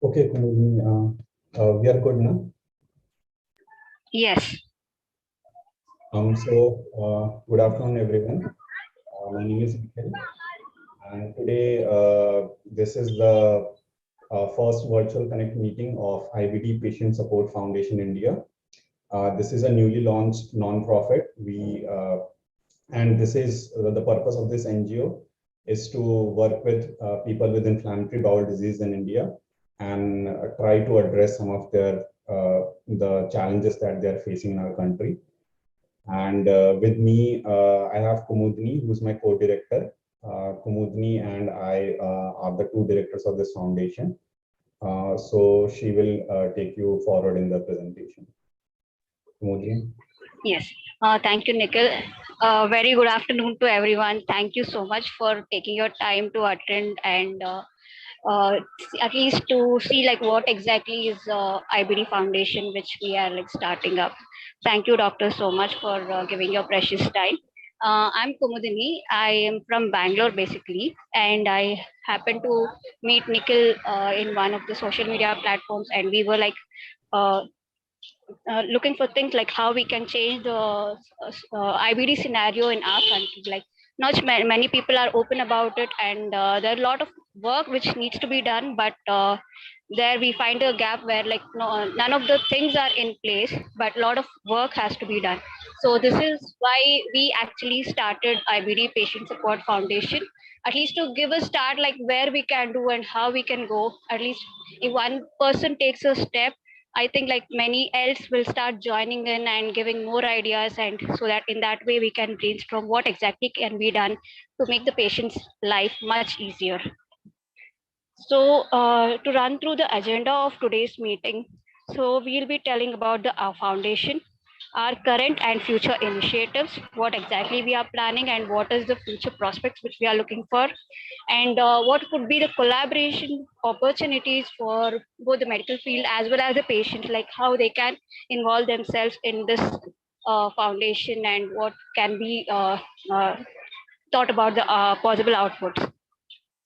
Okay, Kumudini, we are good now. Yes. Good afternoon, everyone. My name is Nikhil, and today this is the first virtual connect meeting of IBD Patient Support Foundation India. This is a newly launched non-profit. And this is the purpose of this NGO is to work with people with inflammatory bowel disease in India and try to address some of the challenges that they are facing in our country. And with me, I have Kumudini, who's my co-director. Kumudini and I are the two directors of this foundation. So she will take you forward in the presentation. Kumudini. Yes. Thank you, Nikhil. Very good afternoon to everyone. Thank you so much for taking your time to attend and at least to see like what exactly is IBD Foundation, which we are like starting up. Thank you, doctor, so much for giving your precious time. I'm Kumudini. I am from Bangalore basically, and I happened to meet Nikhil in one of the social media platforms, and we were like looking for things like how we can change the IBD scenario in our country. Like not many people are open about it, and there are a lot of work which needs to be done, but there we find a gap where like none of the things are in place, but a lot of work has to be done. So this is why we actually started IBD Patient Support Foundation, at least to give a start like where we can do and how we can go. At least if one person takes a step, I think like many else will start joining in and giving more ideas, and so that in that way we can brainstorm what exactly can be done to make the patient's life much easier. So to run through the agenda of today's meeting, so we'll be telling about our foundation, our current and future initiatives, what exactly we are planning and what is the future prospects which we are looking for, and what could be the collaboration opportunities for both the medical field as well as the patient, like how they can involve themselves in this foundation and what can be thought about the possible outputs.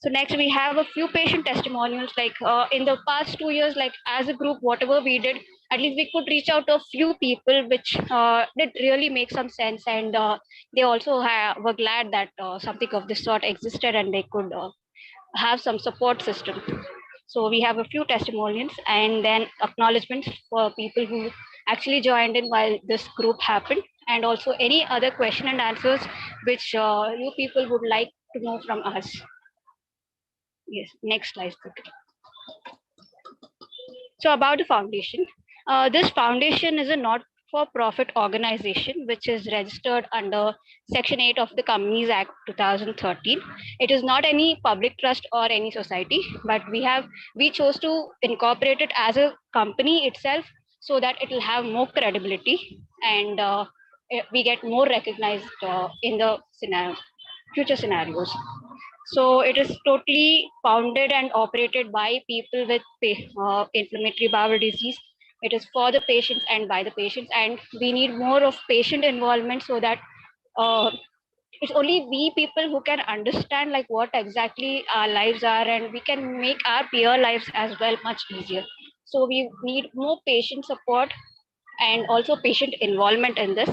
So next we have a few patient testimonials, like in the past 2 years, like as a group, whatever we did, at least we could reach out to a few people, which did really make some sense. And they also were glad that something of this sort existed and they could have some support system. So we have a few testimonials and then acknowledgements for people who actually joined in while this group happened, and also any other question and answers which you people would like to know from us. Yes, next slide. So about the foundation, this foundation is a not-for-profit organization which is registered under Section 8 of the Companies Act 2013. It is not any public trust or any society, but we chose to incorporate it as a company itself so that it will have more credibility and we get more recognized in the future scenarios. So it is totally founded and operated by people with inflammatory bowel disease. It is for the patients and by the patients, and we need more of patient involvement so that it's only we people who can understand like what exactly our lives are, and we can make our peer lives as well much easier. So we need more patient support and also patient involvement in this.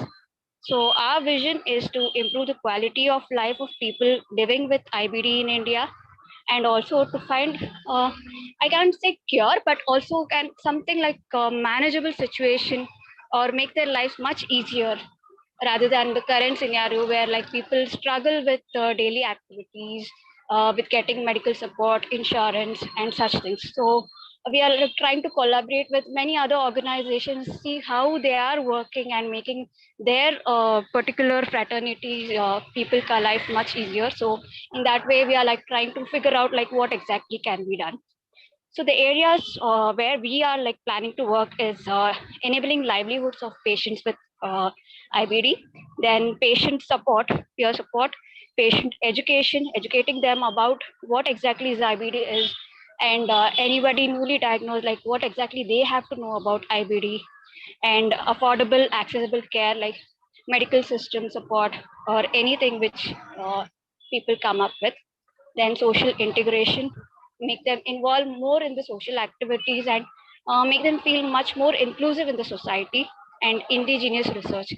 So our vision is to improve the quality of life of people living with IBD in India, and also to find, I can't say cure, but also can something like a manageable situation or make their lives much easier rather than the current scenario where like people struggle with daily activities, with getting medical support, insurance, and such things. So we are trying to collaborate with many other organizations, see how they are working and making their particular fraternities, people life much easier. So in that way, we are like trying to figure out like what exactly can be done. So the areas where we are like planning to work is enabling livelihoods of patients with IBD, then patient support, peer support, patient education, educating them about what exactly is IBD is, and anybody newly diagnosed, like what exactly they have to know about IBD, and affordable, accessible care like medical system support or anything which people come up with. Then social integration, make them involved more in the social activities, and make them feel much more inclusive in the society. And indigenous research,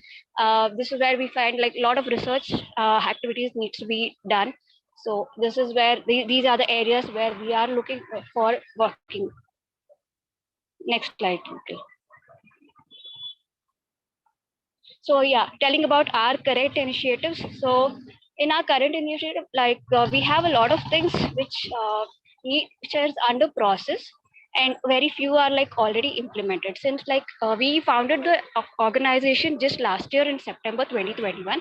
this is where we find like a lot of research activities needs to be done. So this is where these are the areas where we are looking for working. Next slide, okay. So yeah, telling about our current initiatives. So in our current initiative, like we have a lot of things which is under process, and very few are like already implemented. Since like we founded the organization just last year in September 2021.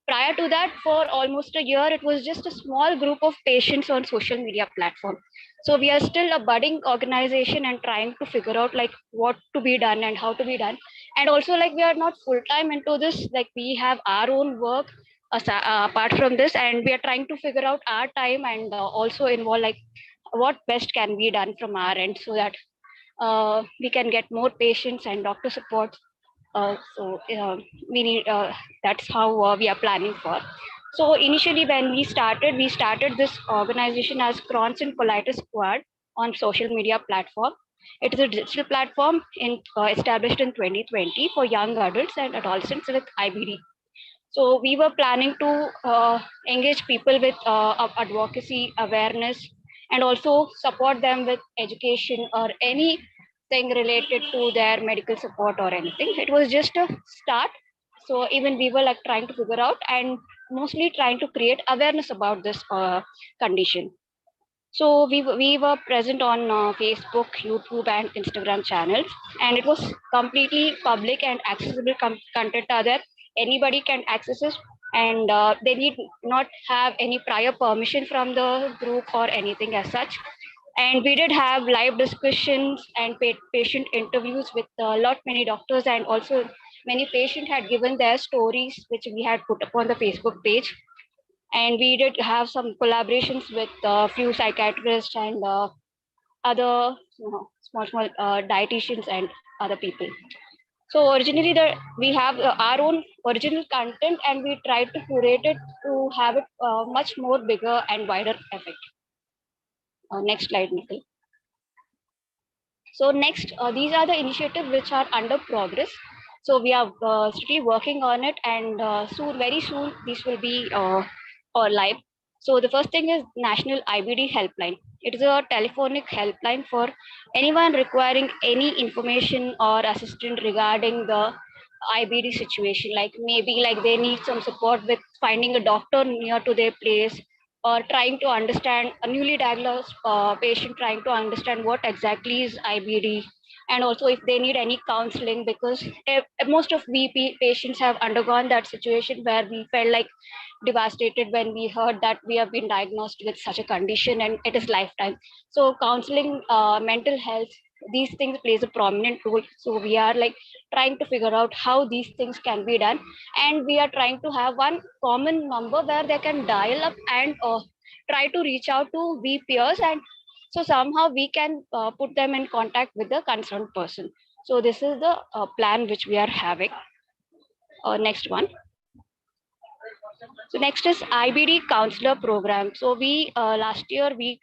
Prior to that, for almost a year, it was just a small group of patients on social media platform. So we are still a budding organization and trying to figure out like what to be done and how to be done. And also like we are not full time into this, like we have our own work apart from this, and we are trying to figure out our time, and also involve like what best can be done from our end, so that we can get more patients and doctor support. We need that's how we are planning for. So initially when we started this organization as Crohn's and Colitis Squad on social media platform. It is a digital platform established in 2020 for young adults and adolescents with IBD. So we were planning to engage people with advocacy, awareness, and also support them with education or anything related to their medical support or anything. It was just a start. So even we were like trying to figure out and mostly trying to create awareness about this condition. So we were present on Facebook, YouTube, and Instagram channels, and it was completely public and accessible content are there. Anybody can access it, and they need not have any prior permission from the group or anything as such. And we did have live discussions and patient interviews with a lot many doctors, and also many patients had given their stories, which we had put up on the Facebook page. And we did have some collaborations with a few psychiatrists and other small dietitians and other people. So originally we have our own original content, and we tried to curate it to have it much more bigger and wider effect. Next slide, Nikhil. So next, these are the initiatives which are under progress. So we are strictly working on it, and very soon, these will be live. So the first thing is National IBD Helpline. It is a telephonic helpline for anyone requiring any information or assistance regarding the IBD situation. Like maybe like they need some support with finding a doctor near to their place, or trying to understand a newly diagnosed patient, trying to understand what exactly is IBD, and also if they need any counseling, because most of we patients have undergone that situation where we felt like devastated when we heard that we have been diagnosed with such a condition and it is lifetime. So counseling, mental health, these things plays a prominent role. So we are like trying to figure out how these things can be done, and we are trying to have one common number where they can dial up and try to reach out to we peers, and so somehow we can put them in contact with the concerned person. So this is the plan which we are having. Next one. So next is IBD counselor program. So we last year we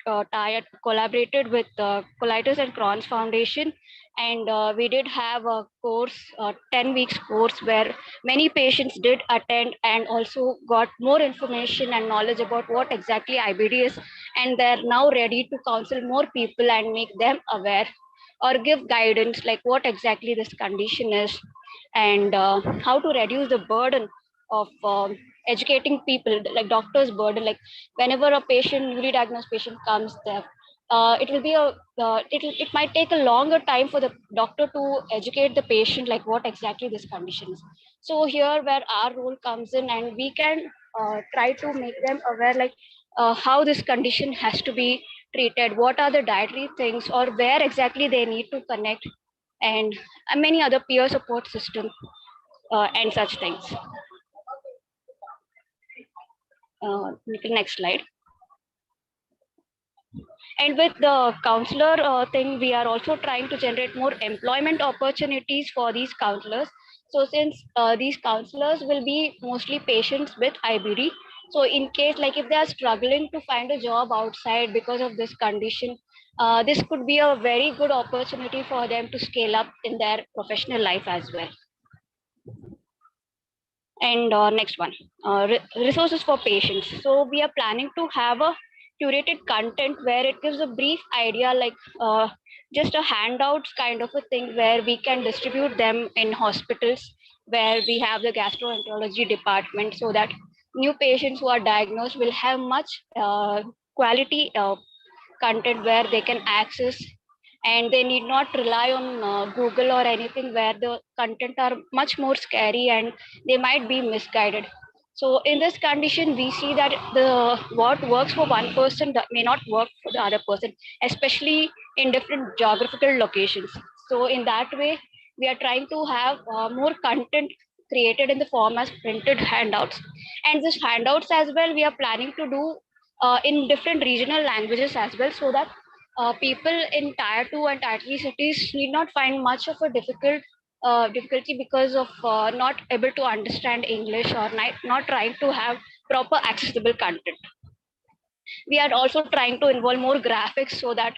collaborated with Colitis and Crohn's Foundation, and we did have a course, 10 weeks course, where many patients did attend and also got more information and knowledge about what exactly IBD is, and they're now ready to counsel more people and make them aware or give guidance like what exactly this condition is, and how to reduce the burden of educating people, like doctors burden. Like whenever a patient, newly diagnosed patient comes there, it will be it might take a longer time for the doctor to educate the patient like what exactly this condition is. So here where our role comes in, and we can try to make them aware like how this condition has to be treated, what are the dietary things, or where exactly they need to connect, and many other peer support system and such things. Next slide. And with the counselor thing, we are also trying to generate more employment opportunities for these counselors. So since these counselors will be mostly patients with IBD, so in case like if they are struggling to find a job outside because of this condition, this could be a very good opportunity for them to scale up in their professional life as well. And next one, resources for patients. So we are planning to have a curated content where it gives a brief idea, like just a handouts kind of a thing, where we can distribute them in hospitals where we have the gastroenterology department, so that new patients who are diagnosed will have much quality content where they can access, and they need not rely on Google or anything where the content are much more scary and they might be misguided. So in this condition, we see that the what works for one person that may not work for the other person, especially in different geographical locations. So in that way, we are trying to have more content created in the form as printed handouts, and these handouts as well we are planning to do in different regional languages as well, so that people in tier 2 and tier 3 cities need not find much of a difficulty because of not able to understand English, or not trying to have proper accessible content. We are also trying to involve more graphics, so that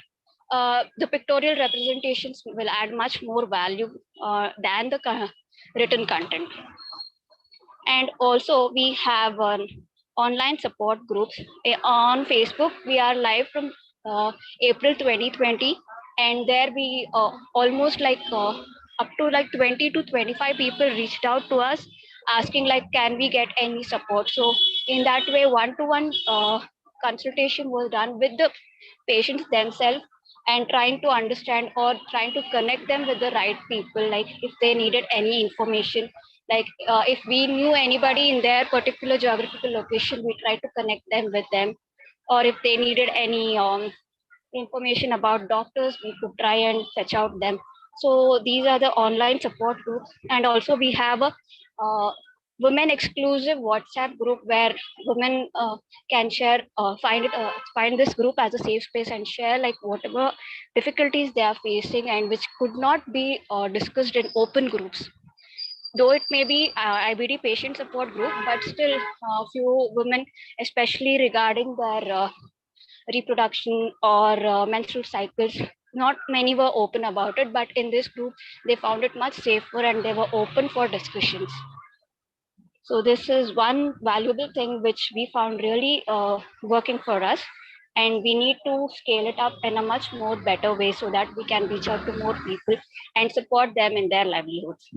the pictorial representations will add much more value than the written content. And also we have online support groups on Facebook. We are live from April 2020, and there we almost like up to like 20 to 25 people reached out to us asking like, can we get any support? So in that way, one-to-one consultation was done with the patients themselves, and trying to understand or trying to connect them with the right people, like if they needed any information, like if we knew anybody in their particular geographical location, we try to connect them with them, or if they needed any information about doctors, we could try and fetch out them. So these are the online support groups. And also we have a women exclusive WhatsApp group where women can share, find this group as a safe space and share like whatever difficulties they are facing, and which could not be discussed in open groups. Though it may be IBD patient support group, but still few women, especially regarding their reproduction or menstrual cycles, not many were open about it, but in this group they found it much safer and they were open for discussions. So this is one valuable thing which we found really working for us, and we need to scale it up in a much more better way so that we can reach out to more people and support them in their livelihoods.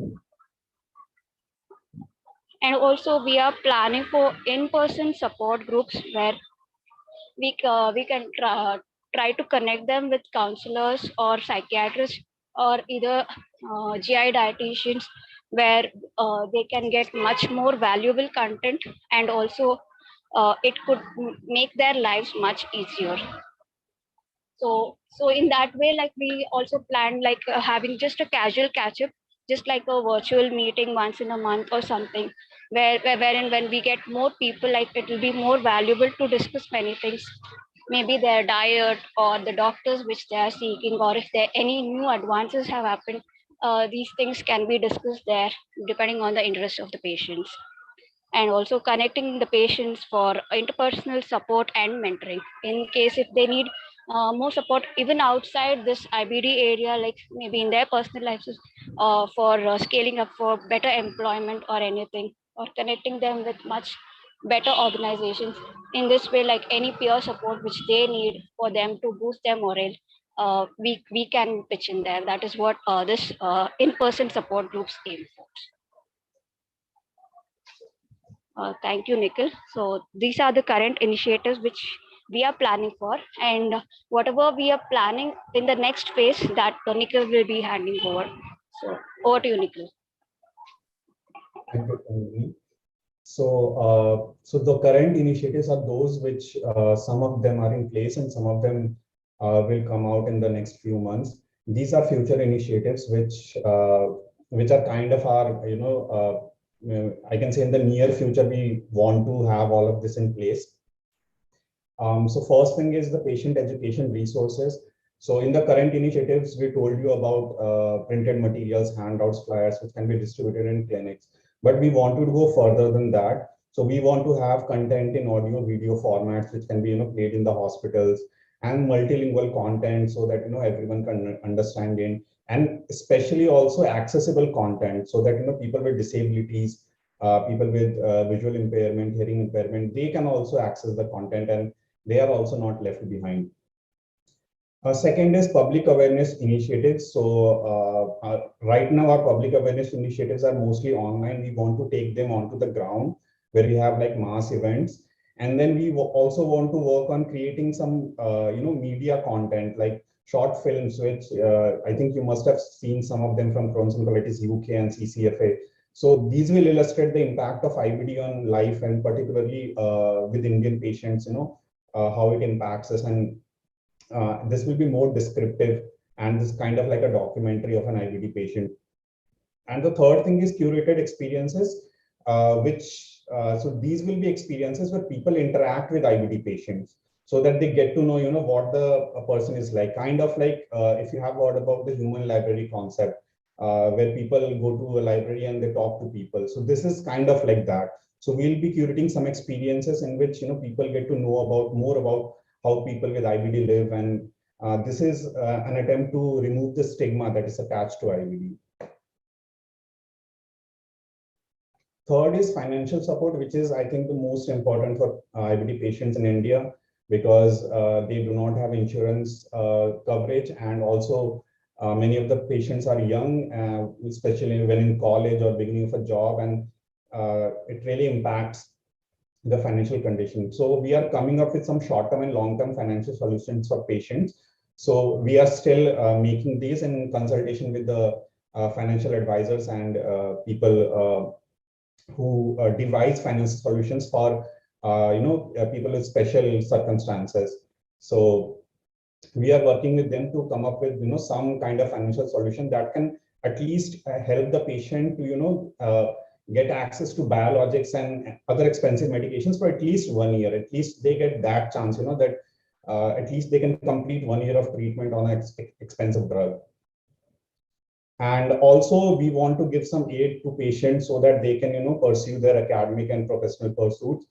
And also we are planning for in-person support groups where we can try to connect them with counselors or psychiatrists, or either GI dietitians, where they can get much more valuable content, and also it could make their lives much easier. So in that way, like we also planned like having just a casual catch up, just like a virtual meeting once in a month or something, wherein when we get more people, like it will be more valuable to discuss many things, maybe their diet or the doctors which they are seeking, or if there any new advances have happened, these things can be discussed there depending on the interest of the patients. And also connecting the patients for interpersonal support and mentoring in case if they need more support even outside this IBD area, like maybe in their personal lives, for scaling up for better employment or anything, or connecting them with much better organizations. In this way, like any peer support which they need for them to boost their morale, we can pitch in there. That is what this in-person support groups aim for. Thank you, Nikhil. So these are the current initiatives which we are planning for, and whatever we are planning in the next phase, that Nikhil will be handing over. So over to you, Nikhil. Thank you, Tanvi. So the current initiatives are those which some of them are in place and some of them will come out in the next few months. These are future initiatives which are kind of our, I can say in the near future, we want to have all of this in place. So first thing is the patient education resources. So in the current initiatives, we told you about printed materials, handouts, flyers, which can be distributed in clinics. But we wanted to go further than that. So we want to have content in audio, video formats, which can be played in the hospitals. and multilingual content so that everyone can understand it, and especially also accessible content so that people with disabilities, people with visual impairment, hearing impairment, they can also access the content and they are also not left behind. Second is public awareness initiatives. So right now our public awareness initiatives are mostly online. We want to take them onto the ground where we have like mass events. And then we also want to work on creating some, media content like short films, which I think you must have seen some of them from Crohn's and Colitis UK and CCFA. So these will illustrate the impact of IBD on life, and particularly with Indian patients, how it impacts us. And this will be more descriptive and this kind of like a documentary of an IBD patient. And the third thing is curated experiences, so these will be experiences where people interact with IBD patients so that they get to know, what a person is like. Kind of like if you have heard about the human library concept, where people go to a library and they talk to people. So this is kind of like that. So we'll be curating some experiences in which, people get to know about more about how people with IBD live. And this is an attempt to remove the stigma that is attached to IBD. Third is financial support, which is, I think, the most important for IBD patients in India, because they do not have insurance coverage. And also many of the patients are young, especially when in college or beginning of a job, and it really impacts the financial condition. So we are coming up with some short-term and long-term financial solutions for patients. So we are still making these in consultation with the financial advisors and people who devise financial solutions for people with special circumstances. So we are working with them to come up with some kind of financial solution that can at least help the patient to get access to biologics and other expensive medications for at least 1 year. At least they get that chance, that at least they can complete 1 year of treatment on an expensive drug. And also we want to give some aid to patients so that they can, pursue their academic and professional pursuits.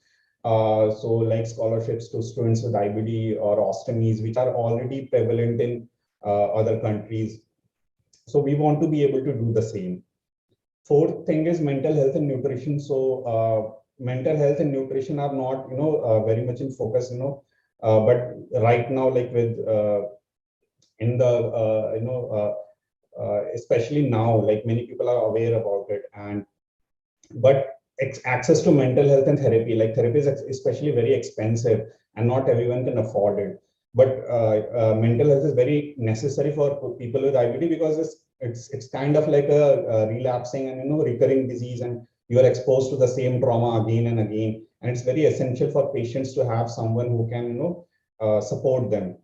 So like scholarships to students with IBD or ostomies, which are already prevalent in other countries. So we want to be able to do the same. Fourth thing is mental health and nutrition. So mental health and nutrition are not, very much in focus, but right now, like with in the, especially now, like many people are aware about it. And but access to mental health and therapy, like therapy is especially very expensive and not everyone can afford it. But mental health is very necessary for people with IBD, because it's kind of like a relapsing and recurring disease, and you are exposed to the same trauma again and again. And it's very essential for patients to have someone who can support them.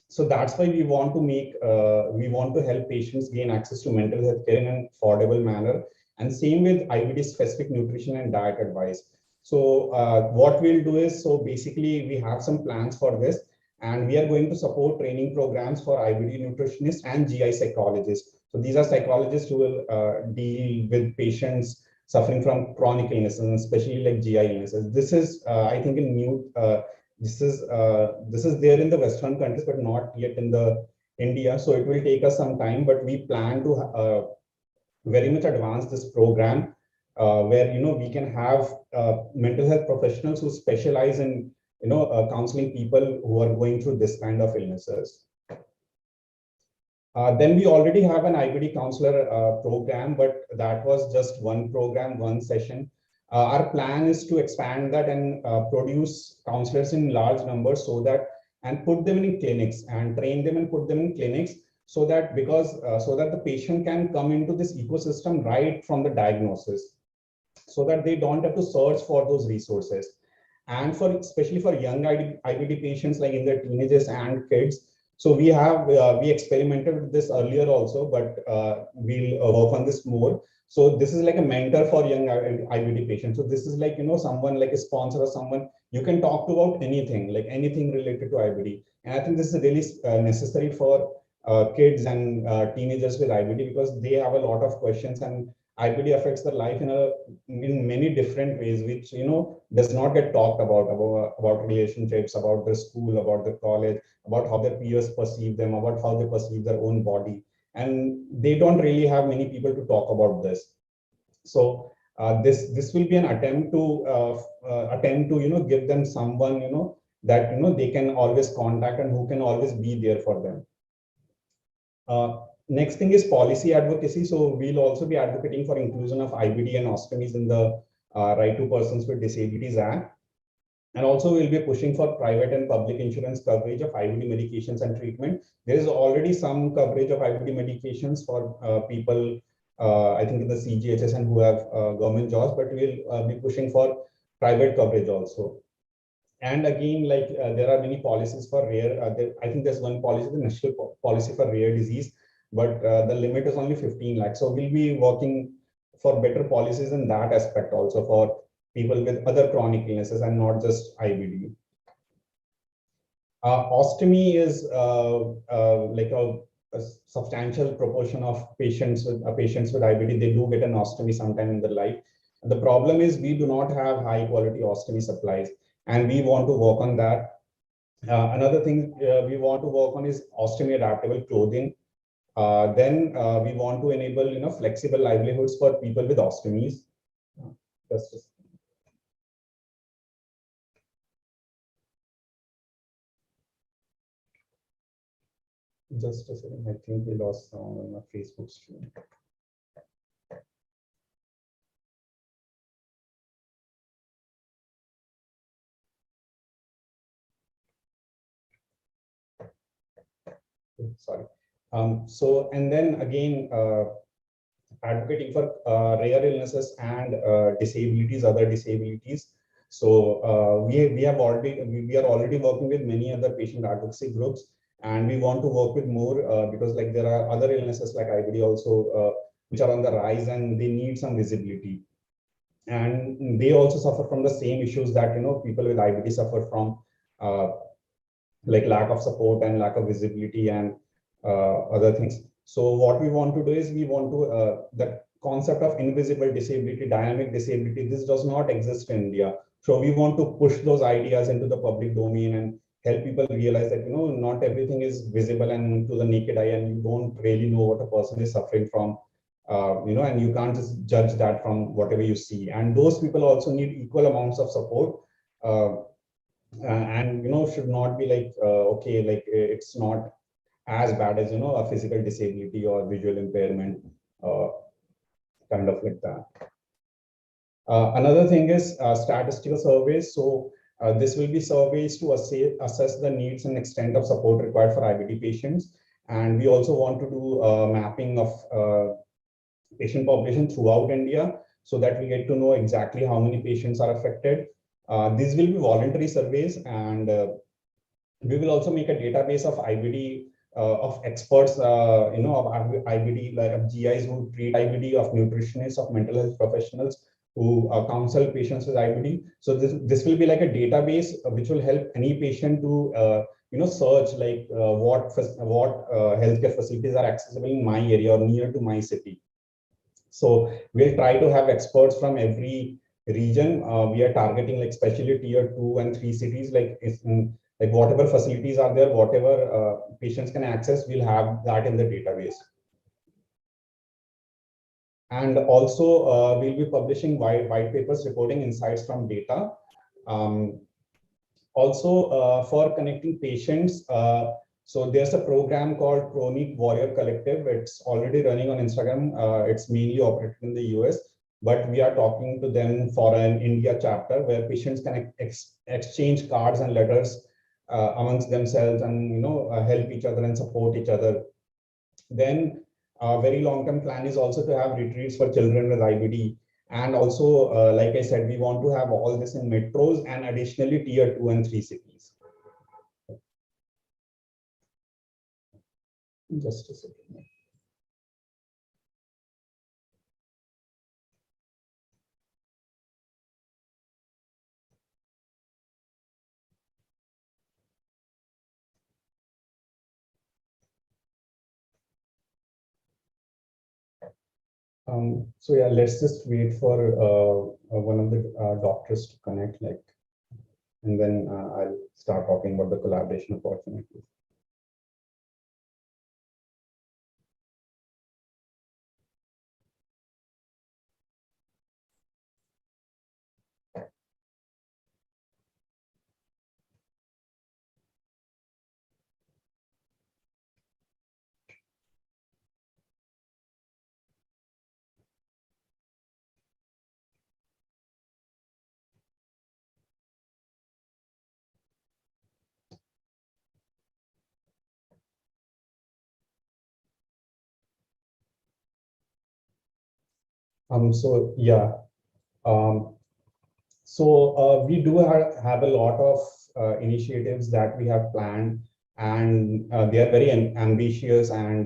So that's why we want to help patients gain access to mental health care in an affordable manner. And same with IBD specific nutrition and diet advice. So what we'll do is, so basically we have some plans for this, and we are going to support training programs for IBD nutritionists and GI psychologists. So these are psychologists who will deal with patients suffering from chronic illnesses, especially like GI illnesses. This is, I think, in new. This is there in the Western countries, but not yet in the India. So it will take us some time, but we plan to very much advance this program, where we can have mental health professionals who specialize in counseling people who are going through this kind of illnesses. Then we already have an IBD counselor program, but that was just one program, one session. Our plan is to expand that and produce counselors in large numbers, so that, and put them in clinics and train them and put them in clinics, so that so that the patient can come into this ecosystem right from the diagnosis, so that they don't have to search for those resources. And especially for young IBD patients, like in their teenagers and kids. So we experimented with this earlier also, but we'll work on this more. So this is like a mentor for young IBD patients. So this is like, someone like a sponsor or someone you can talk to about anything, like anything related to IBD. And I think this is really necessary for kids and teenagers with IBD, because they have a lot of questions. And IBD affects their life in many different ways, which does not get talked about relationships, about the school, about the college, about how their peers perceive them, about how they perceive their own body, and they don't really have many people to talk about this. So this will be an attempt to give them someone that they can always contact and who can always be there for them. Next thing is policy advocacy. So we'll also be advocating for inclusion of IBD and ostomies in the Right to Persons with Disabilities Act. And also we'll be pushing for private and public insurance coverage of IBD medications and treatment. There is already some coverage of IBD medications for people, I think in the CGHS and who have government jobs, but we'll be pushing for private coverage also. And again, like there are many policies for rare. I think there's one policy, the national policy for rare disease, but the limit is only 15 lakhs. So we'll be working for better policies in that aspect also for people with other chronic illnesses and not just IBD. Ostomy is like a substantial proportion of patients with IBD. They do get an ostomy sometime in their life. The problem is we do not have high quality ostomy supplies, and we want to work on that. Another thing we want to work on is ostomy adaptable clothing. Then we want to enable flexible livelihoods for people with ostomies. Just a second. I think we lost sound on my Facebook stream. Sorry. So, and then again, advocating for rare illnesses and disabilities, other disabilities. So we are already working with many other patient advocacy groups, and we want to work with more because like there are other illnesses like IBD also which are on the rise, and they need some visibility. And they also suffer from the same issues that people with IBD suffer from, like lack of support and lack of visibility and other things. So what we want to do is we want to the concept of invisible disability, dynamic disability, this does not exist in India. So we want to push those ideas into the public domain and help people realize that not everything is visible and to the naked eye, and you don't really know what a person is suffering from. And you can't just judge that from whatever you see. And those people also need equal amounts of support. And should not be like okay, like it's not as bad as a physical disability or visual impairment, uh, kind of like that. Another thing is statistical surveys. So this will be surveys to assess the needs and extent of support required for IBD patients. And we also want to do mapping of patient population throughout India so that we get to know exactly how many patients are affected. These will be voluntary surveys, and we will also make a database of IBD of experts, of IBD, like of GIs who treat IBD, of nutritionists, of mental health professionals who counsel patients with IBD. So this will be like a database which will help any patient to search like what healthcare facilities are accessible in my area or near to my city. So we'll try to have experts from every region. We are targeting like especially tier 2 and 3 cities, like whatever facilities are there, whatever patients can access, we'll have that in the database. And also we'll be publishing white papers reporting insights from data. Also for connecting patients, so there's a program called Chronic Warrior Collective. It's already running on Instagram. It's mainly operated in the US, but we are talking to them for an India chapter where patients can exchange cards and letters amongst themselves and help each other and support each other. Then a very long-term plan is also to have retreats for children with IBD. And also, like I said, we want to have all this in metros and additionally tier 2 and 3 cities. Just a second. So yeah, let's just wait for one of the doctors to connect, like, and then I'll start talking about the collaboration opportunities. So yeah, um, so we do have a lot of initiatives that we have planned, and they are very ambitious, and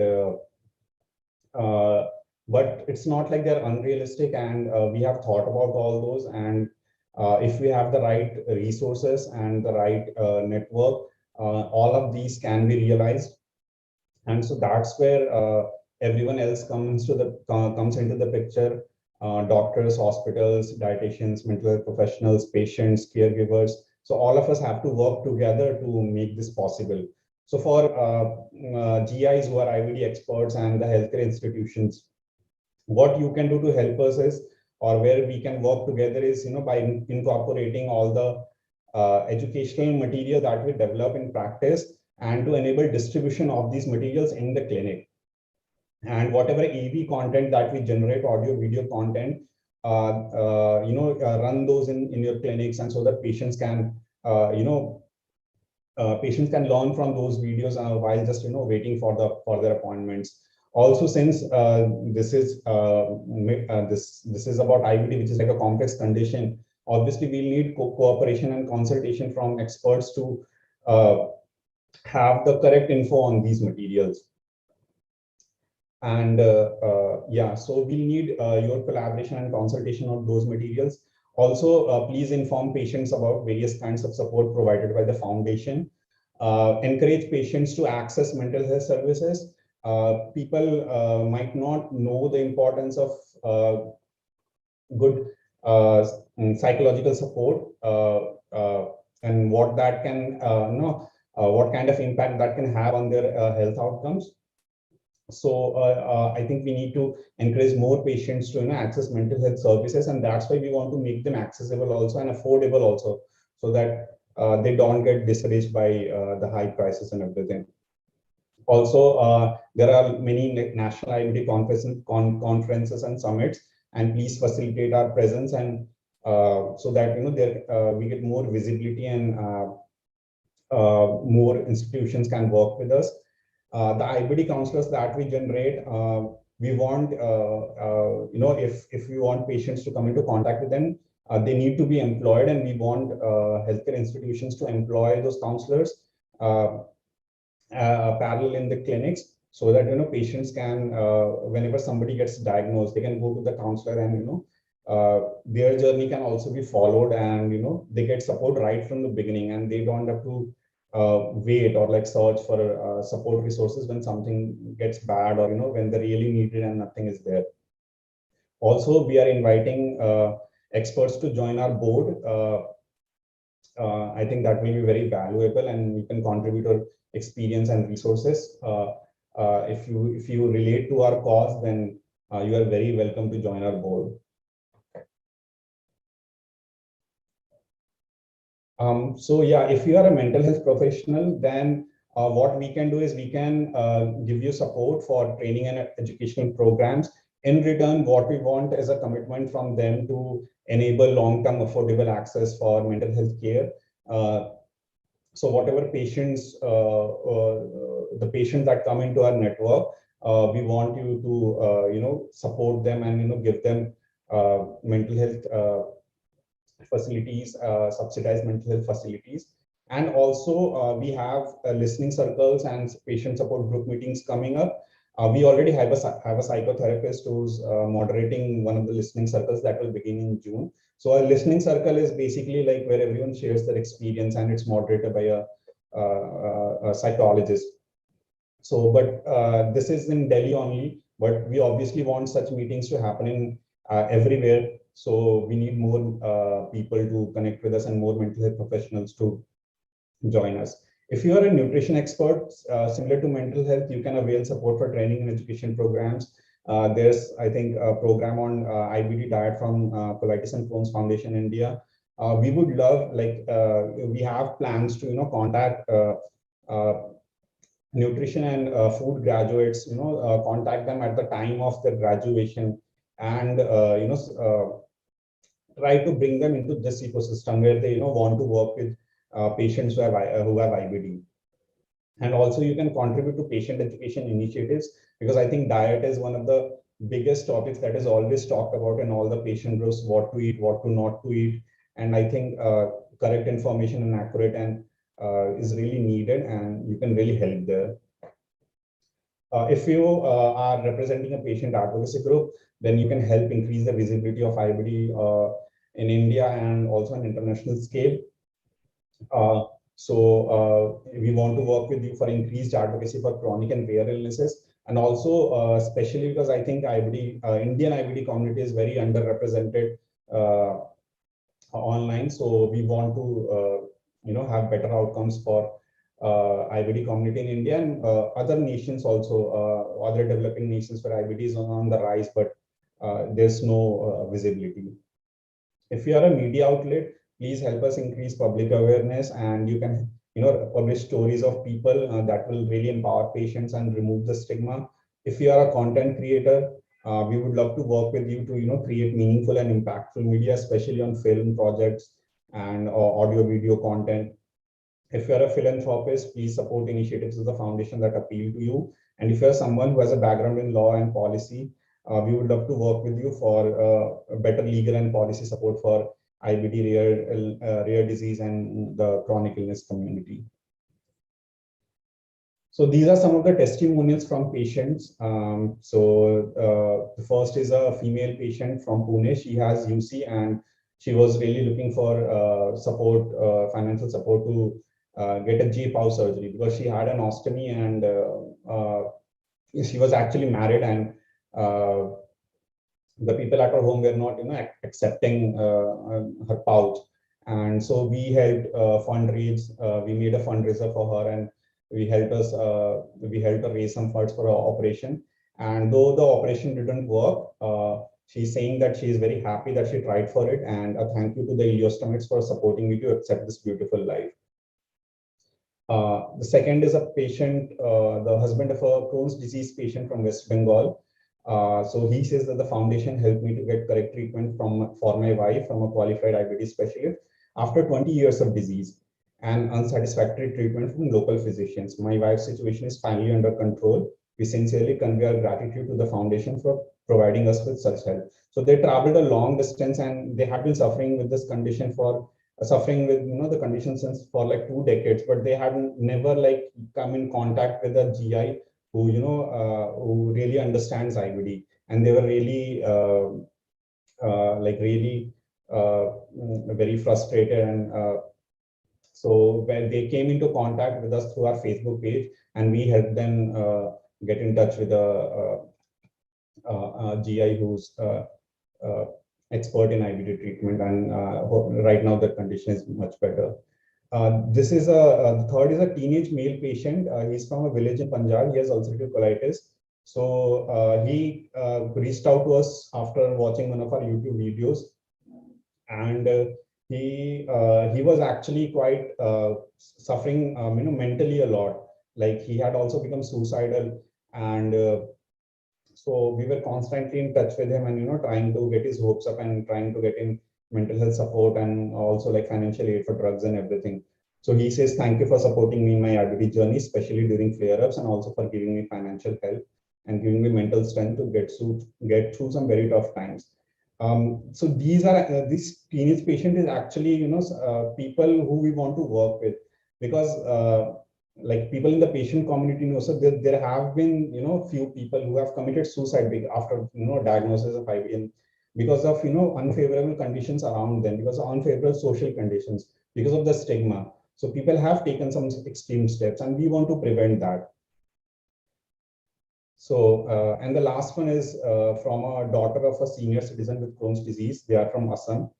but it's not like they're unrealistic, and we have thought about all those, and if we have the right resources and the right network, all of these can be realized. And so that's where everyone else comes into the picture. Doctors, hospitals, dietitians, mental health professionals, patients, caregivers. So all of us have to work together to make this possible. So for GIs who are IBD experts and the healthcare institutions, what you can do to help us is, or where we can work together is, by incorporating all the educational material that we develop in practice, and to enable distribution of these materials in the clinic. And whatever AV content that we generate, audio, video content, run those in your clinics, and so that patients can learn from those videos while just waiting for their appointments. Also, since this is about IBD, which is like a complex condition, obviously we'll need cooperation and consultation from experts to uh, have the correct info on these materials. And yeah, so we'll need your collaboration and consultation on those materials. Also, please inform patients about various kinds of support provided by the foundation. Encourage patients to access mental health services. People might not know the importance of good psychological support, and what that can, what kind of impact that can have on their health outcomes. So I think we need to encourage more patients to access mental health services, and that's why we want to make them accessible also and affordable also, so that they don't get discouraged by the high prices and everything. Also, there are many national IBD conferences and summits, and please facilitate our presence, and so that we get more visibility, and more institutions can work with us. The IBD counselors that we generate, we want, if we want patients to come into contact with them, they need to be employed, and we want healthcare institutions to employ those counselors parallel in the clinics, so that patients can, whenever somebody gets diagnosed, they can go to the counselor, and their journey can also be followed, and they get support right from the beginning, and they don't have to wait or like search for support resources when something gets bad, or when they really need it and nothing is there. Also, we are inviting experts to join our board. I think that will be very valuable, and you can contribute your experience and resources. If you relate to our cause, then you are very welcome to join our board. So yeah, if you are a mental health professional, then what we can do is we can give you support for training and educational programs. In return, what we want is a commitment from them to enable long-term affordable access for mental health care. So whatever patients, the patients that come into our network, we want you to, support them, and give them mental health facilities, subsidized mental health facilities. And also, we have listening circles and patient support group meetings coming up. We already have a psychotherapist who's moderating one of the listening circles that will begin in June. So a listening circle is basically like where everyone shares their experience, and it's moderated by a psychologist. So, but this is in Delhi only. but we obviously want such meetings to happen in everywhere. So we need more people to connect with us and more mental health professionals to join us. If you are a nutrition expert, similar to mental health, you can avail support for training and education programs. There's, I think, a program on IBD diet from Colitis and Crohn's Foundation India. We would love, we have plans to, contact uh, nutrition and food graduates, contact them at the time of their graduation, and try to bring them into this ecosystem where they, want to work with patients who have IBD. And also you can contribute to patient education initiatives, because I think diet is one of the biggest topics that is always talked about in all the patient groups, what to eat, what to not to eat. And I think correct information and accurate and is really needed, and you can really help there. If you are representing a patient advocacy group, then you can help increase the visibility of IBD in India and also on international scale. We want to work with you for increased advocacy for chronic and rare illnesses, and also especially because I think Indian IBD community is very underrepresented online. So we want to have better outcomes for IBD community in India and other nations also, other developing nations where IBD is on the rise, but there's no visibility. If you are a media outlet, please help us increase public awareness, and you can publish stories of people that will really empower patients and remove the stigma. If you are a content creator, we would love to work with you to create meaningful and impactful media, especially on film projects and audio video content. If you're a philanthropist, please support initiatives of the foundation that appeal to you. And if you're someone who has a background in law and policy, we would love to work with you for better legal and policy support for IBD, rare disease, and the chronic illness community. So these are some of the testimonials from patients. The first is a female patient from Pune. She has UC, and she was really looking for support, financial support to get a J-POW surgery, because she had an ostomy, and she was actually married, and the people at her home were not accepting her pouch. And so we helped fundraise. We made a fundraiser for her, and we helped her raise some funds for her operation. And though the operation didn't work, she's saying that she is very happy that she tried for it, and a thank you to the Iliostomachs for supporting me to accept this beautiful life. The second is a patient, the husband of a Crohn's disease patient from West Bengal. So he says that the foundation helped me to get correct treatment for my wife from a qualified IBD specialist after 20 years of disease and unsatisfactory treatment from local physicians. My wife's situation is finally under control. We sincerely convey our gratitude to the foundation for providing us with such help. So they traveled a long distance, and they had been suffering with this condition for the condition since for like 2 decades, but they had never come in contact with a GI who really understands IBD, and they were really very frustrated. And so when they came into contact with us through our Facebook page, and we helped them get in touch with a GI who's expert in IBD treatment, and right now the condition is much better. The third is a teenage male patient. He's from a village in Punjab. He has ulcerative colitis. So he reached out to us after watching one of our YouTube videos, and he was actually quite suffering, mentally a lot. Like he had also become suicidal, and so we were constantly in touch with him, and trying to get his hopes up and trying to get him mental health support and also like financial aid for drugs and everything. So he says, thank you for supporting me in my IBD journey, especially during flare-ups, and also for giving me financial help and giving me mental strength to get through some very tough times. So these are this teenage patient is actually people who we want to work with, because like people in the patient community know. So there have been few people who have committed suicide after diagnosis of IBD, because of unfavorable conditions around them, because of unfavorable social conditions, because of the stigma. So people have taken some extreme steps, and we want to prevent that. So, and the last one is from a daughter of a senior citizen with Crohn's disease. They are from Assam.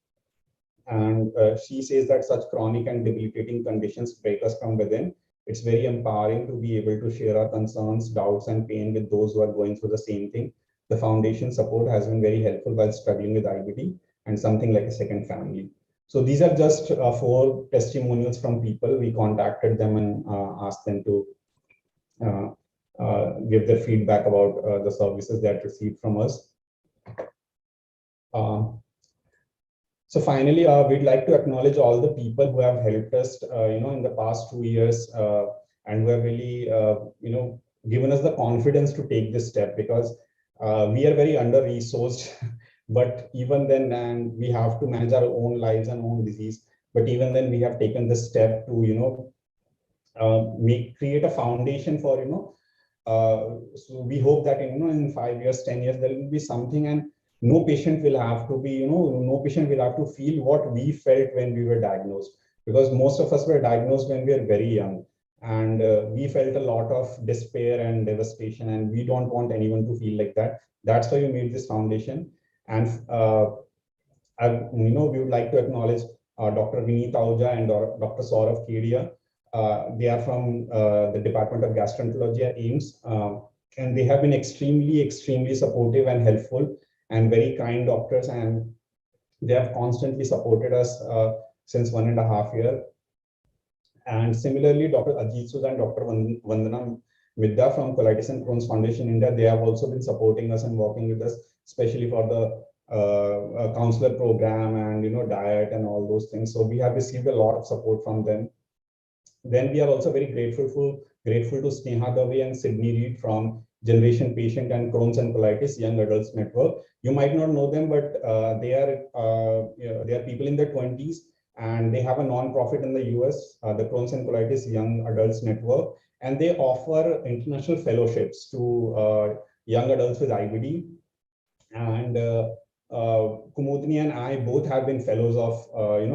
And she says that such chronic and debilitating conditions break us from within. It's very empowering to be able to share our concerns, doubts, and pain with those who are going through the same thing. The foundation support has been very helpful while struggling with IBD and something like a second family. So these are just 4 testimonials from people. We contacted them and asked them to give their feedback about the services they had received from us. So finally, we'd like to acknowledge all the people who have helped us, in the past 2 years, and who have really, given us the confidence to take this step, because we are very under-resourced. But even then, and we have to manage our own lives and own disease. But even then, we have taken this step to, create a foundation for, so we hope that in 5 years, 10 years, there will be something, and no patient will have to be, no patient will have to feel what we felt when we were diagnosed, because most of us were diagnosed when we were very young, and we felt a lot of despair and devastation, and we don't want anyone to feel like that. That's why we made this foundation. And we would like to acknowledge Dr. Vineet Ahuja and Dr. Saurav Kedia. They are from the Department of Gastroenterology at AIIMS, and they have been extremely supportive and helpful, and very kind doctors, and they have constantly supported us since 1.5 years. And similarly, Dr. Ajit Sood and Dr. Vandana Midda from Colitis and Crohn's Foundation India, they have also been supporting us and working with us, especially for the counselor program and diet and all those things. So we have received a lot of support from them. Then we are also very grateful to Sneha Dave and Sydney Reed from Generation Patient and Crohn's and Colitis Young Adults Network. You might not know them, but they are people in their 20s, and they have a non-profit in the US, the Crohn's and Colitis Young Adults Network, and they offer international fellowships to young adults with IBD. And Kumudni and I both have been fellows of,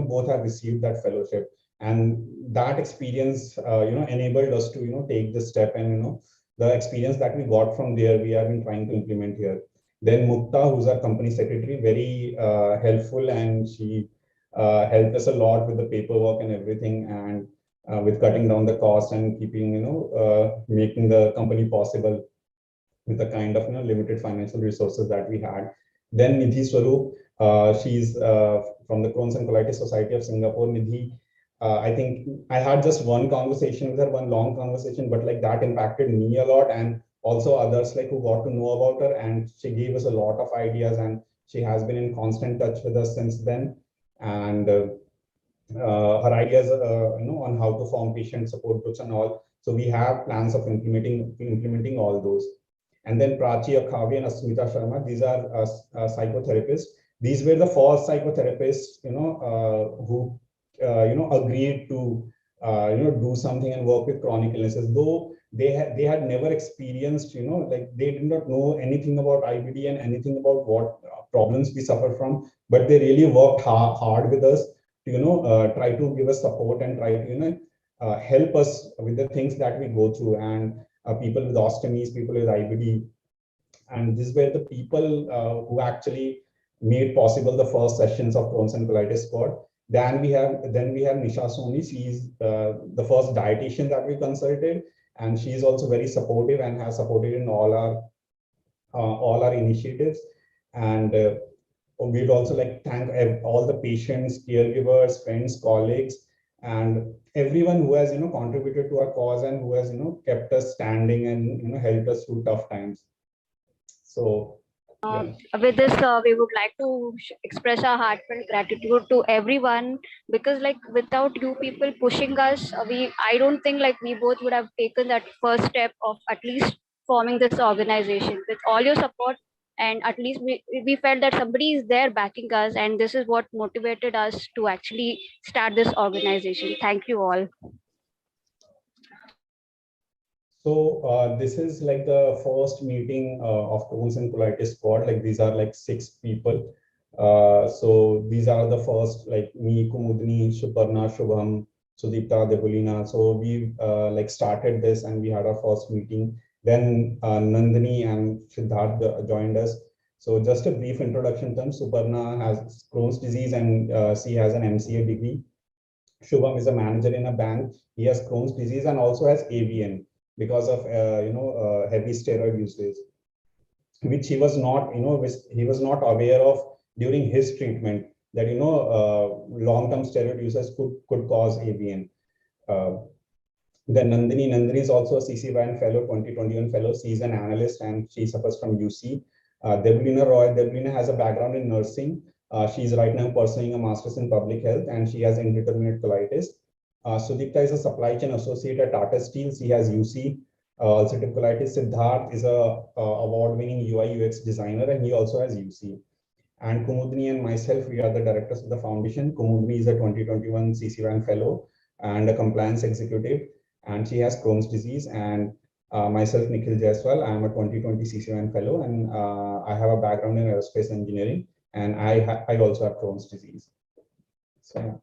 both have received that fellowship, and that experience, enabled us to, take this step, and the experience that we got from there, we have been trying to implement here. Then Mukta, who's our company secretary, very helpful, and she helped us a lot with the paperwork and everything, and with cutting down the cost and keeping, making the company possible with the kind of limited financial resources that we had. Then Nidhi Swaroop, she's from the Crohn's and Colitis Society of Singapore. Nidhi, I think I had just one conversation with her, one long conversation, but like that impacted me a lot, and also others like who got to know about her, and she gave us a lot of ideas, and she has been in constant touch with us since then. And her ideas, on how to form patient support groups and all. So we have plans of implementing all those. And then Prachi Akhavi and Asmita Sharma, these are psychotherapists. These were the first psychotherapists, who, agreed to, do something and work with chronic illnesses. Though they had never experienced, like they did not know anything about IBD and anything about what problems we suffer from, but they really worked hard with us to, try to give us support and try to, help us with the things that we go through. And people with ostomies, people with IBD. And these were the people who actually made possible the first sessions of Crohn's and Colitis Squad. Then we have Nisha Soni. She's the first dietitian that we consulted, and she's also very supportive and has supported in all our initiatives. And we'd also like thank all the patients, caregivers, friends, colleagues, and everyone who has contributed to our cause and who has kept us standing and helped us through tough times. So yeah. With this, we would like to express our heartfelt gratitude to everyone, because like without you people pushing us, I don't think like we both would have taken that first step of at least forming this organization. With all your support, and at least we felt that somebody is there backing us, and this is what motivated us to actually start this organization. Thank you all. So this is like the first meeting of Crohn's and Colitis Squad. Like these are like 6 people. So these are the first, like me, Kumudni, Suparna, Shubham, Sudipta, Devulina. So we like started this, and we had our first meeting. Then Nandini and Siddharth joined us. So just a brief introduction to them. Suparna has Crohn's disease and she has an MCA degree. Shubham is a manager in a bank. He has Crohn's disease and also has AVN because of heavy steroid usage, which he was not, which he was not aware of during his treatment, that long-term steroid usage could cause AVN. Then Nandini is also a CCYN fellow, 2021 fellow. She's an analyst and she suffers from UC. Deblina has a background in nursing. She's right now pursuing a master's in public health and she has indeterminate colitis. Sudipta is a supply chain associate at Tata Steel. She has UC, ulcerative colitis. Siddharth is a award-winning UI UX designer and he also has UC. And Kumudni and myself, we are the directors of the foundation. Kumudni is a 2021 CCYN fellow and a compliance executive, and she has Crohn's disease. And myself, Nikhil Jaiswal, I am a 2020 CCYN fellow, and I have a background in aerospace engineering, and I also have Crohn's disease. So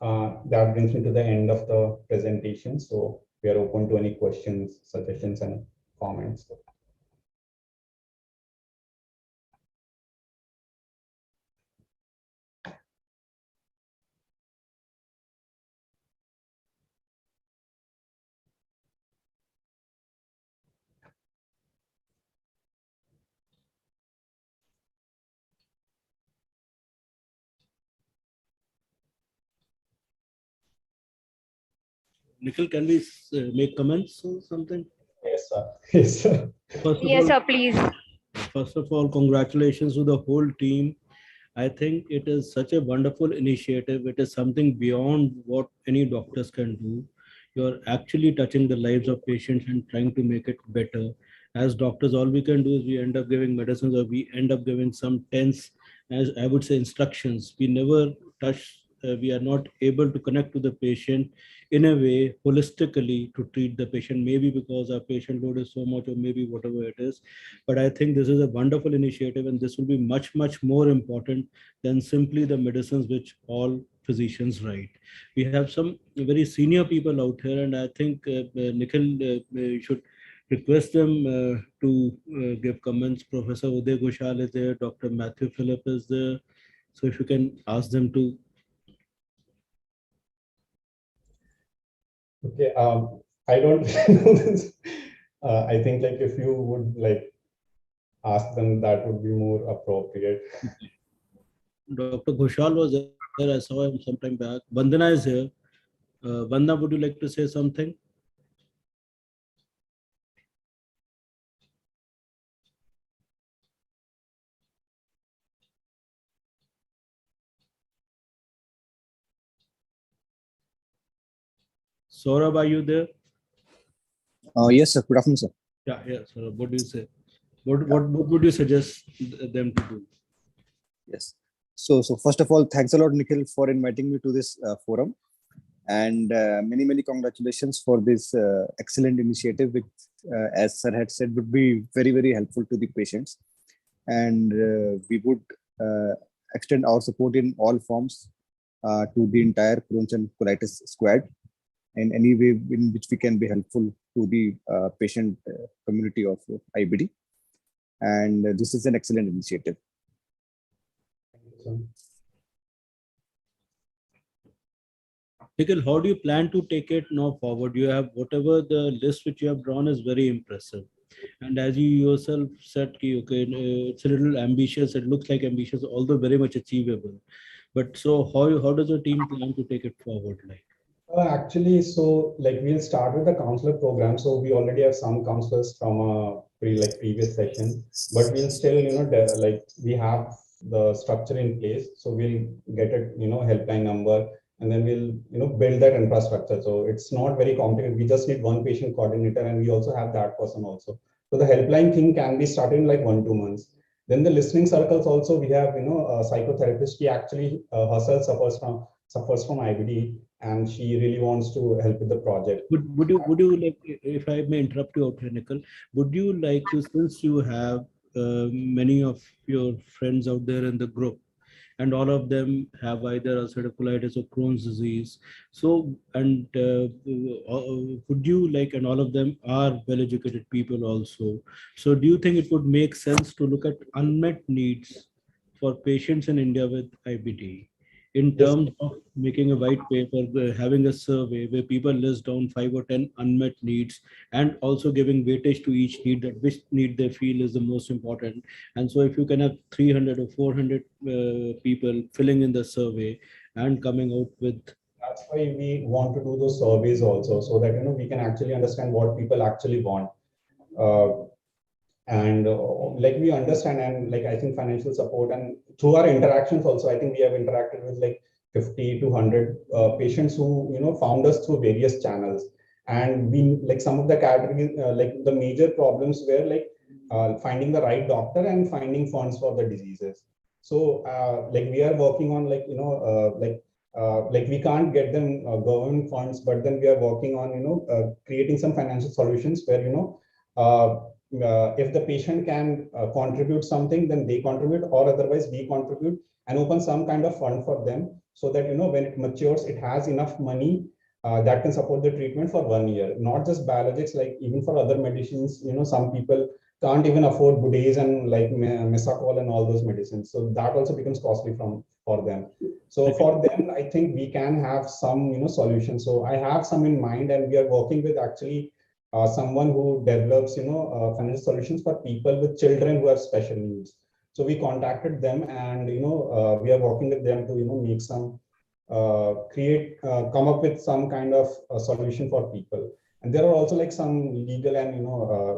that brings me to the end of the presentation. So we are open to any questions, suggestions, and comments. Nikhil, can we make comments or something? Yes, sir. Yes, sir. Yes, sir, please. First of all, congratulations to the whole team. I think it is such a wonderful initiative. It is something beyond what any doctors can do. You're actually touching the lives of patients and trying to make it better. As doctors, all we can do is we end up giving medicines or we end up giving some tense, as I would say, instructions. We never touch, we are not able to connect to the patient in a way holistically to treat the patient, maybe because our patient load is so much or maybe whatever it is. But I think this is a wonderful initiative and this will be much, much more important than simply the medicines which all physicians write. We have some very senior people out here and I think Nikhil should request them to give comments. Professor Uday Ghoshal is there, Dr. Matthew Phillip is there. So if you can ask them to. Okay, I don't know this. I think like if you would like ask them, that would be more appropriate. Dr. Ghoshal was there. I saw him sometime back. Vandana is here. Vandana, would you like to say something? Saurabh, are you there? Yes, sir. Good afternoon, sir. Yeah, Saurabh, what do you say? What would you suggest them to do? Yes. So first of all, thanks a lot, Nikhil, for inviting me to this forum, and many congratulations for this excellent initiative, which, as sir had said, would be very helpful to the patients, and we would extend our support in all forms to the entire Crohn's and colitis squad, in any way in which we can be helpful to the patient community of IBD, and this is an excellent initiative. Nikhil, how do you plan to take it now forward? You have whatever the list which you have drawn is very impressive. And as you yourself said, okay, it's a little ambitious. It looks like ambitious, although very much achievable. But so how does your team plan to take it forward? Like? Actually, so like we'll start with the counselor program. So we already have some counselors from a previous session, but we'll still, we have the structure in place. So we'll get a, helpline number and then we'll, build that infrastructure. So it's not very complicated. We just need one patient coordinator and we also have that person also. So the helpline thing can be started in like 1-2 months. Then the listening circles also, we have, a psychotherapist. She actually herself suffers from IBD. And she really wants to help with the project. Would you like, if I may interrupt you out here, Nikhil, would you like to, since you have many of your friends out there in the group, and all of them have either ulcerative colitis or Crohn's disease. So, and would you like, and all of them are well-educated people also. So do you think it would make sense to look at unmet needs for patients in India with IBD in Yes. terms of making a white paper, having a survey where people list down 5 or 10 unmet needs, and also giving weightage to each need, that which need they feel is the most important. And so if you can have 300 or 400 people filling in the survey and coming out with. That's why we want to do those surveys also, so that we can actually understand what people actually want. Uh, and like we understand, and like I think financial support, and through our interactions also, I think we have interacted with like 50 to 100 patients who found us through various channels. And we, like, some of the categories, like the major problems were like finding the right doctor and finding funds for the diseases. So like we are working on like like we can't get them government funds, but then we are working on creating some financial solutions where uh, if the patient can contribute something, then they contribute, or otherwise we contribute, and open some kind of fund for them, so that when it matures, it has enough money that can support the treatment for 1 year. Not just biologics, like even for other medicines, some people can't even afford Budays and like Mesacol and all those medicines. So that also becomes costly for them. So for them, I think we can have some solutions. So I have some in mind, and we are working with actually someone who develops financial solutions for people with children who have special needs. So we contacted them, and we are working with them to make some come up with some kind of solution for people. And there are also like some legal and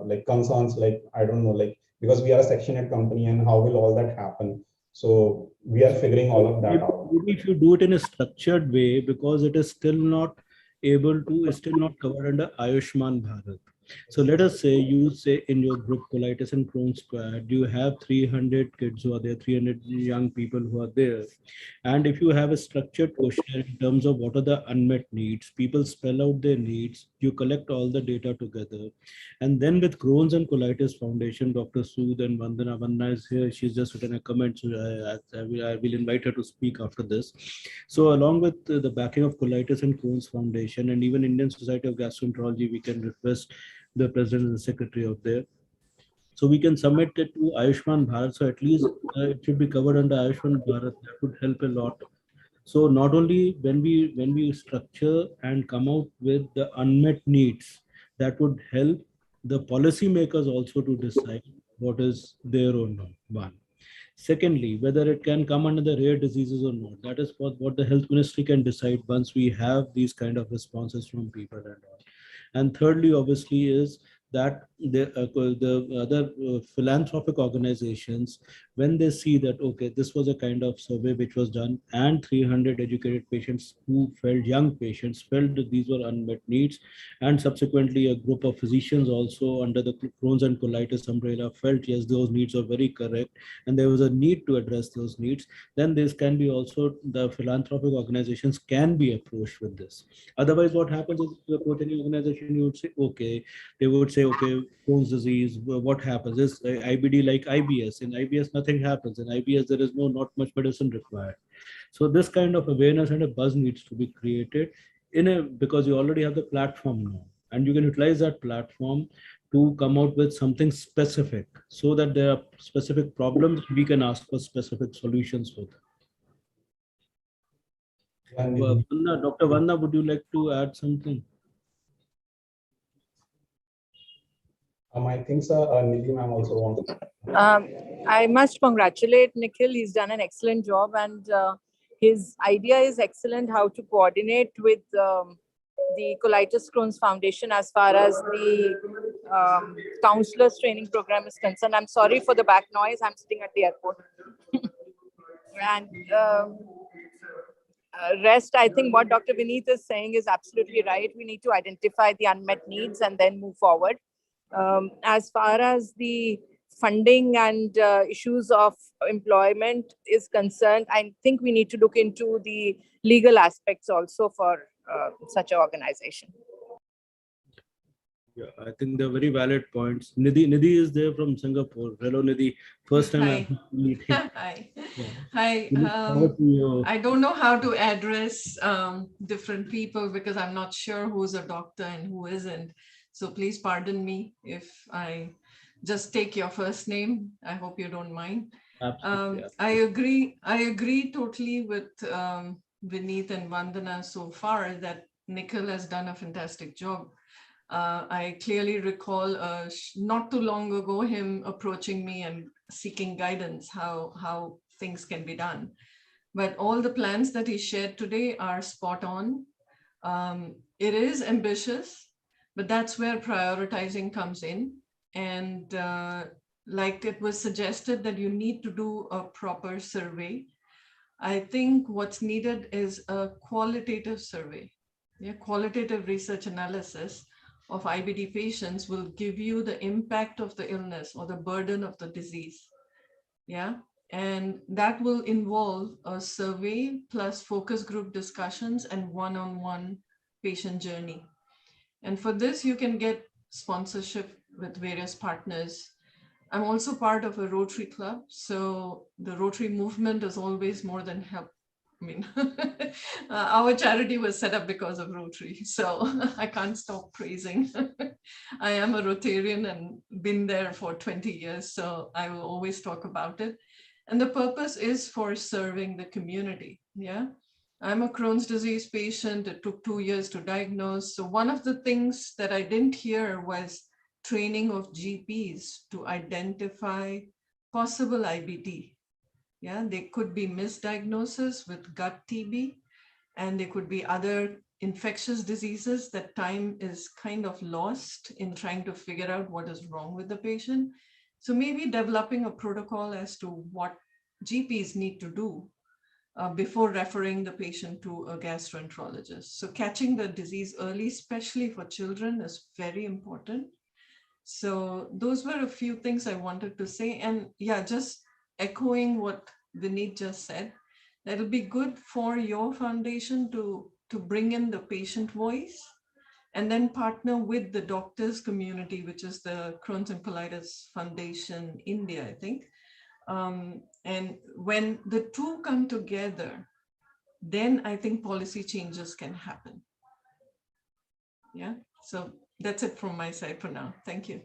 like concerns, like I don't know, like because we are a Section 8 company, and how will all that happen? So we are figuring all of that out. Maybe if you do it in a structured way, because it is still not able to, is still not covered under Ayushman Bharat. So let us say you say in your group colitis and Crohn's squad, you have 300 kids who are there, 300 young people who are there. And if you have a structured questionnaire in terms of what are the unmet needs, people spell out their needs, you collect all the data together. And then with Crohn's and Colitis Foundation, Dr. Sood and Vandana is here. She's just written a comment. So I will invite her to speak after this. So along with the backing of Colitis and Crohn's Foundation and even Indian Society of Gastroenterology, we can request the president and the secretary out there. So we can submit it to Ayushman Bharat. So at least it should be covered under Ayushman Bharat. That would help a lot. So not only when we structure and come out with the unmet needs, that would help the policymakers also to decide what is there or not. One. Secondly, whether it can come under the rare diseases or not. That is what the health ministry can decide once we have these kind of responses from people and all. And thirdly, obviously, is that the other philanthropic organizations, when they see that, okay, this was a kind of survey which was done, and 300 educated patients who felt, young patients felt that these were unmet needs, and subsequently a group of physicians also under the Crohn's and Colitis umbrella felt, yes, those needs are very correct, and there was a need to address those needs, then this can be also, the philanthropic organizations can be approached with this. Otherwise, what happens is, if you approach any organization, you would say, okay, they would say, okay, Crohn's disease, what happens is IBD like IBS. In IBS, nothing happens. In IBS, there is not much medicine required. So this kind of awareness and a buzz needs to be created because you already have the platform now, and you can utilize that platform to come out with something specific, so that there are specific problems we can ask for specific solutions for them. Dr. Vanna, would you like to add something? I think Nidhi ma'am also wants. I must congratulate Nikhil. He's done an excellent job, and his idea is excellent, how to coordinate with the Colitis Crohn's Foundation as far as the counselors training program is concerned. I'm sorry for the back noise. I'm sitting at the airport. And rest, I think what Dr. Vineet is saying is absolutely right. We need to identify the unmet needs and then move forward. As far as the funding and issues of employment is concerned, I think we need to look into the legal aspects also for such an organization. Yeah, I think they're very valid points. Nidhi is there from Singapore. Hello, Nidhi. First time Hi. I'm meeting. Hi. Yeah. Hi. We look forward to you. I don't know how to address different people because I'm not sure who's a doctor and who isn't. So please pardon me if I just take your first name. I hope you don't mind. Absolutely. I agree totally with Vineet and Vandana so far that Nikhil has done a fantastic job. I clearly recall not too long ago him approaching me and seeking guidance how things can be done. But all the plans that he shared today are spot on. It is ambitious, but that's where prioritizing comes in. And like it was suggested that you need to do a proper survey. I think what's needed is a qualitative survey. Yeah, qualitative research analysis of IBD patients will give you the impact of the illness or the burden of the disease. Yeah, and that will involve a survey plus focus group discussions and one-on-one patient journey. And for this, you can get sponsorship with various partners. I'm also part of a Rotary club. So the Rotary movement is always more than help. I mean, our charity was set up because of Rotary. So I can't stop praising. I am a Rotarian and been there for 20 years. So I will always talk about it. And the purpose is for serving the community. Yeah. I'm a Crohn's disease patient. It took 2 years to diagnose. So one of the things that I didn't hear was training of GPs to identify possible IBD. Yeah, they could be misdiagnosis with gut TB, and there could be other infectious diseases that time is kind of lost in trying to figure out what is wrong with the patient. So maybe developing a protocol as to what GPs need to do before referring the patient to a gastroenterologist. So catching the disease early, especially for children, is very important. So those were a few things I wanted to say. And yeah, just echoing what Vineet just said, that'll be good for your foundation to bring in the patient voice and then partner with the doctors community, which is the Crohn's and Colitis Foundation India, I think. And when the two come together, then I think policy changes can happen. Yeah, so that's it from my side for now. Thank you.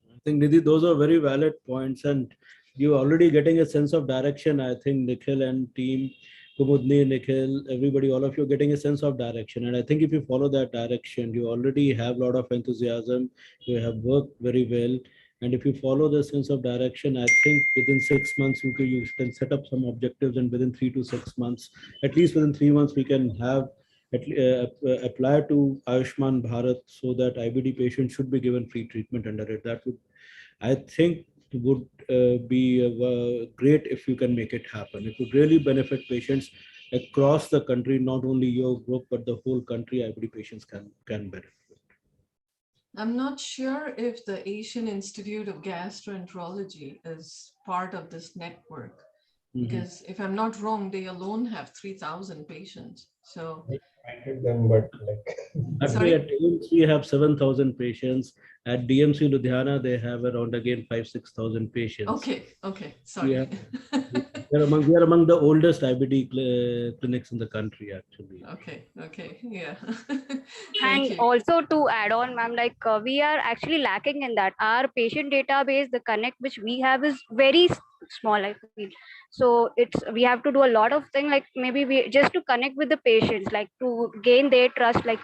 I think, Nidhi, those are very valid points, and you're already getting a sense of direction. I think Nikhil and team, Kumudni, Nikhil, everybody, all of you are getting a sense of direction. And I think if you follow that direction, you already have a lot of enthusiasm, you have worked very well. And if you follow the sense of direction, I think within 6 months, you can set up some objectives, and within 3 to 6 months, at least within 3 months, we can have apply to Ayushman Bharat so that IBD patients should be given free treatment under it. That would, I think, would be great if you can make it happen. It would really benefit patients across the country, not only your group, but the whole country. IBD patients can benefit. I'm not sure if the Asian Institute of Gastroenterology is part of this network, because if I'm not wrong, they alone have 3,000 patients. So I invited them, but like actually at AIMS we have 7,000 patients. At DMC Ludhiana they have around again 5-6,000 patients. Okay, sorry. We are among the oldest IBD clinics in the country, actually. Okay, yeah. And also to add on, ma'am, like we are actually lacking in that. Our patient database, the connect which we have is very small, I feel. So we have to do a lot of things, like maybe we just to connect with the patients, like to gain their trust. Like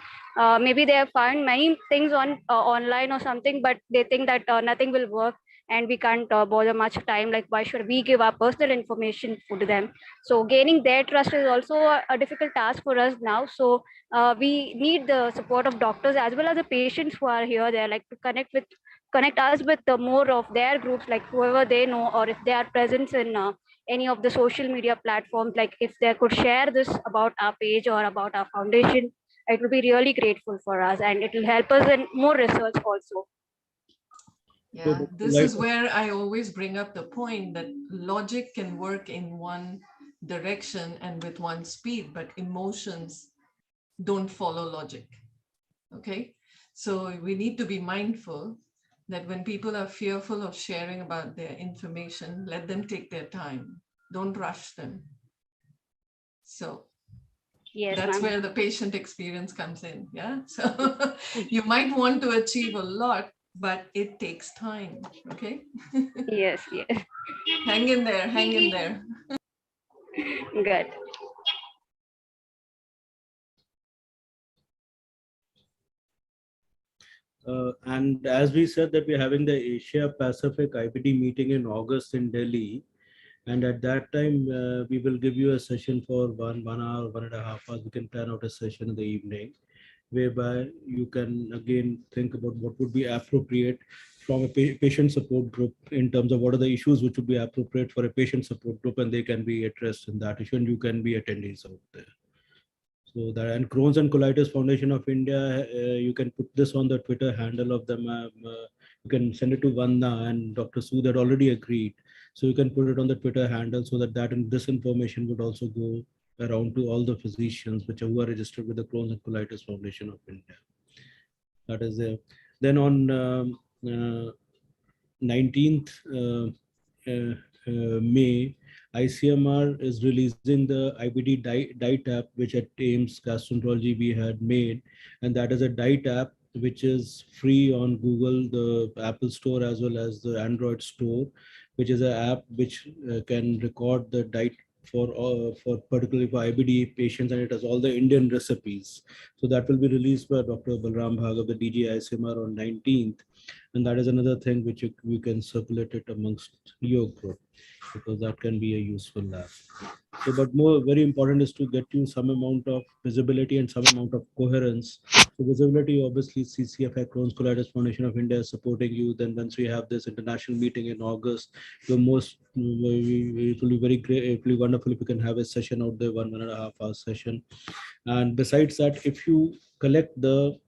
maybe they have found many things on online or something, but they think that nothing will work, and we can't bother much time. Like why should we give our personal information to them? So gaining their trust is also a difficult task for us now. So we need the support of doctors as well as the patients who are here there, like to connect us with the more of their groups, like whoever they know, or if they are present in any of the social media platforms, like if they could share this about our page or about our foundation, it will be really grateful for us, and it will help us in more research also. Yeah, this is where I always bring up the point that logic can work in one direction and with one speed, but emotions don't follow logic. Okay, so we need to be mindful that when people are fearful of sharing about their information, let them take their time. Don't rush them. So Yes, that's ma'am. where the patient experience comes in. Yeah. So you might want to achieve a lot, but it takes time. Okay. Yes, yes. Hang in there. Hang in there. Good. And as we said that we're having the Asia Pacific IBD meeting in August in Delhi. And at that time, we will give you a session for 1 hour, 1.5 hours. We can plan out a session in the evening, whereby you can again think about what would be appropriate from a patient support group in terms of what are the issues which would be appropriate for a patient support group, and they can be addressed in that issue, and you can be attendees out there. So that, and Crohn's and Colitis Foundation of India, you can put this on the Twitter handle of them. You can send it to Vanda, and Dr. Sood had already agreed. So you can put it on the Twitter handle so that this information would also go around to all the physicians which are registered with the Crohn's and Colitis Foundation of India. That is there. Then on 19th May, ICMR is releasing the IBD diet app, which at Ames Gastroenterology we had made, and that is a diet app which is free on Google, the Apple Store, as well as the Android Store, which is an app which can record the diet for particularly for IBD patients, and it has all the Indian recipes. So that will be released by Dr. Balram Bhargav, the DG ICMR, on 19th, and that is another thing which you can circulate it amongst your group, because that can be a useful lab. So, but very important is to get you some amount of visibility and some amount of coherence. So visibility, obviously, CCFI, Crohn's Colitis Foundation of India is supporting you. Then once we have this international meeting in August, it will be very great, it will be wonderful if we can have a session out there, 1.5 hour session. And besides that, if you collect the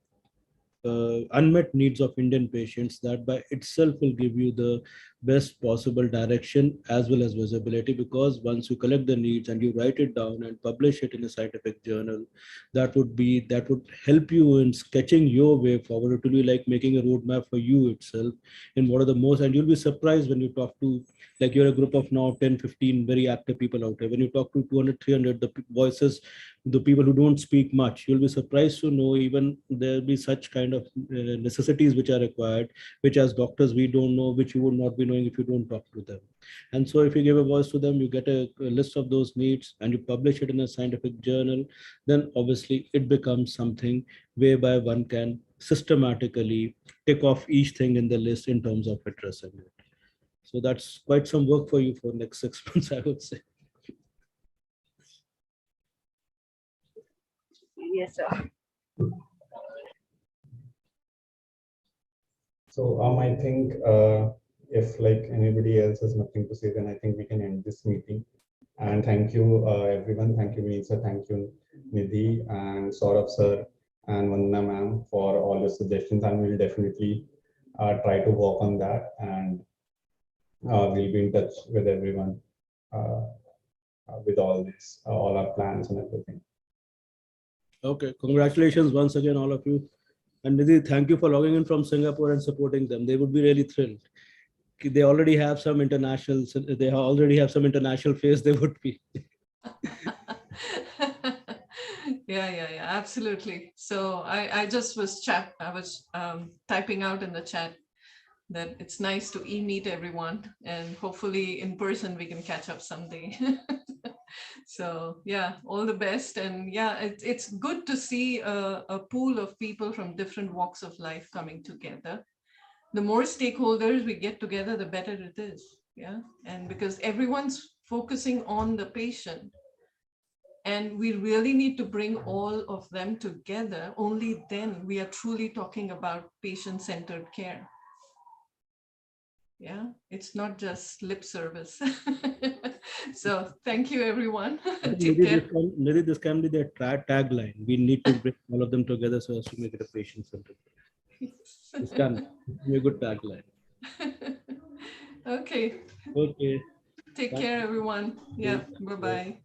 unmet needs of Indian patients, that by itself will give you the best possible direction as well as visibility, because once you collect the needs and you write it down and publish it in a scientific journal, that would help you in sketching your way forward. It will be like making a roadmap for you itself in what are the most, and you'll be surprised when you talk to, like, you're a group of now 10-15 very active people out there. When you talk to 200-300 the voices, the people who don't speak much, you'll be surprised to know even there'll be such kind of necessities which are required, which as doctors we don't know, which you would not be knowing if you don't talk to them. And so if you give a voice to them, you get a list of those needs and you publish it in a scientific journal, then obviously it becomes something whereby one can systematically tick off each thing in the list in terms of addressing it. So that's quite some work for you for next 6 months, I would say. Yes, sir. So I think if like anybody else has nothing to say, then I think we can end this meeting. And thank you everyone. Thank you Vineet sir, thank you Nidhi and Saurabh sir and Vandana ma'am for all the suggestions, and we'll definitely try to work on that, and we'll be in touch with everyone with all this, all our plans and everything. Okay, congratulations once again, all of you. And Nidhi, thank you for logging in from Singapore and supporting them. They would be really thrilled. They already have some international, face, they would be. Yeah, absolutely. So I just was typing out in the chat that it's nice to meet everyone, and hopefully in person we can catch up someday. So yeah, all the best. And yeah, it's good to see a pool of people from different walks of life coming together. The more stakeholders we get together, the better it is. Yeah, and because everyone's focusing on the patient, and we really need to bring all of them together, only then we are truly talking about patient-centered care. Yeah, it's not just lip service. So thank you, everyone. Take care. Maybe this can be their tagline. We need to bring all of them together so as to make it a patient-centered. This can be a good tagline. Okay. Okay. Take Thank care, you. everyone. Yeah, bye-bye.